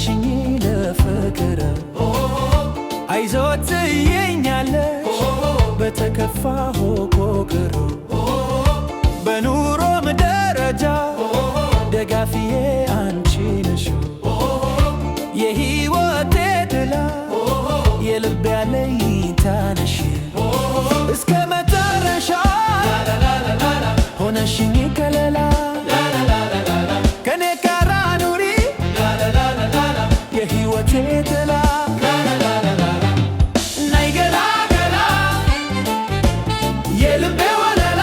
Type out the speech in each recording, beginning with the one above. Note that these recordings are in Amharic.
ሆነሽኝ ለፍቅር አይዞት ትይኛለሽ በተከፋሁ ቁጥር በኑሮም ደረጃ ደጋፊዬ አንቺ ነሽ የሕይወቴ ጥላ የልቤ አለኝታ ነሽ እስከ መጨረሻ ሆነሽኝ ከለላ ከኔ ጋር ኑሪ የሕይወቴ ጥላ ነይ ገላ ገላ የልቤ ወለላ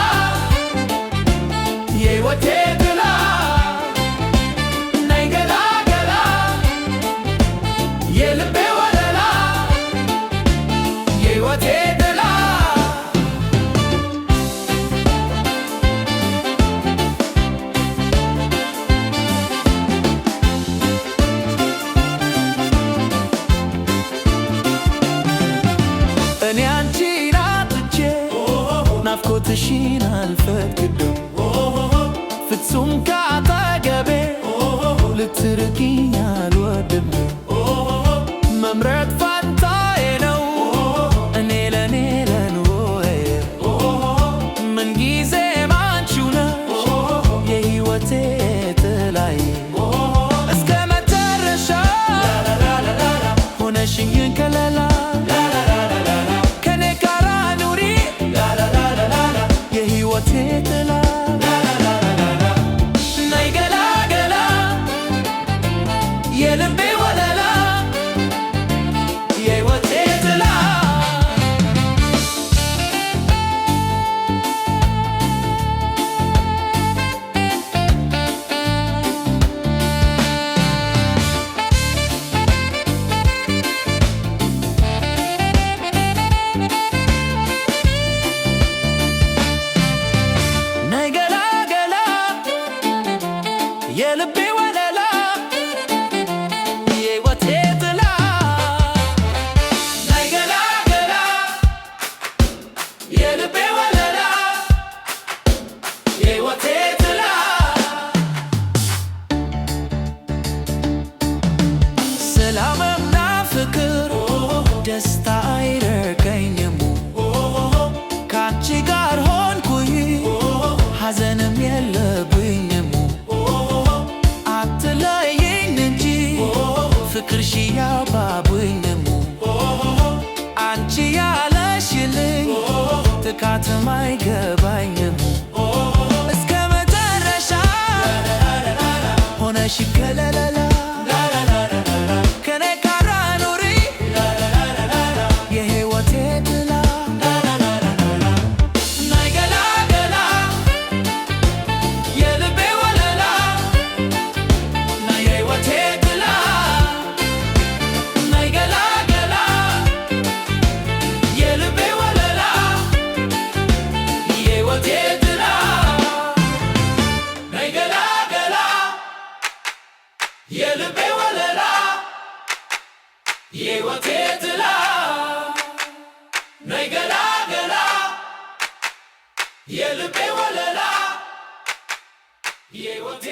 የሕይወቴ ጥላ ነይ ገላ ገላ የልቤ ወለላ የሕይወቴ ጥላ እኔ አንቺን አጥቼ ናፍቆትሽን አልፈቅድም ፍጹም ካጠገቤ ልትርቂኝ አልወድም መምረጥ ፋንታዬ ነው እኔ ለኔ ለኑሮዬ ምንጊዜም አንቺው ነሽ የሕይወቴ ጥላዬ እስከ መጨረሻ ሆነሽኝ ከለላ ከኔ ጋር ኑሪ የሕይወቴ ጥላ ነይ ገላ ገላ የልቤ ወለላ የሕይወቴ ጥላ ነይ ገላ ገላ የልቤ ወለላ የሕይወቴ ጥላ ነይ ገላ ገላ የልቤ ወለላ የሕይወቴ ጥላ ሰላምና ፍቅር ደስታ አይርቀኝም ካንቺ ጋር ሆንኩኝ ሐዘንም የለብኝም አትለይኝ እንጂ ፍቅርሽ ያባብኝም አንቺ ያለሽልኝ ጥቃትም አይገባኝም እስከ መጨረሻ ሆነሽ ከለላ ከኔ ጋር ኑሪ የሕይወቴ ጥላ ነይ ገላ ገላ የልቤ ወለላ የሕይወቴ ጥላ ነይ ገላ ገላ የልቤ ወለላ የሕይወቴ ጥላ ነይ ገላ ገላ የልቤ ወለላ የሕይወቴ ጥላ ነይ ገላ ገላ የልቤ ወለላ የሕይወቴ